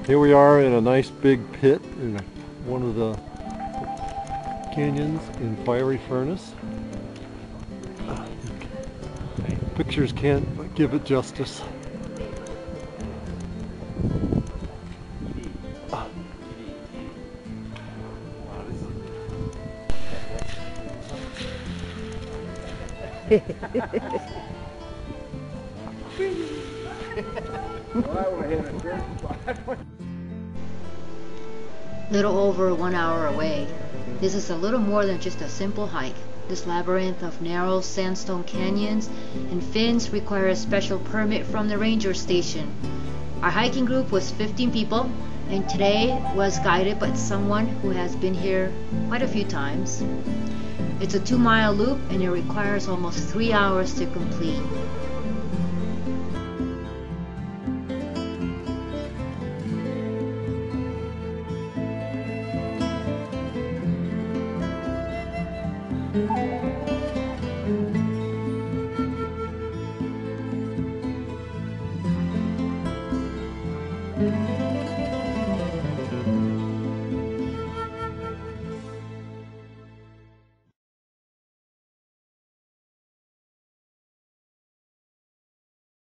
Here we are in a nice big pit in one of the canyons in Fiery Furnace. Pictures can't give it justice. Little over 1 hour away. This is a little more than just a simple hike. This labyrinth of narrow sandstone canyons and fins require a special permit from the ranger station. Our hiking group was 15 people, and today was guided by someone who has been here quite a few times. It's a 2-mile loop and it requires almost 3 hours to complete.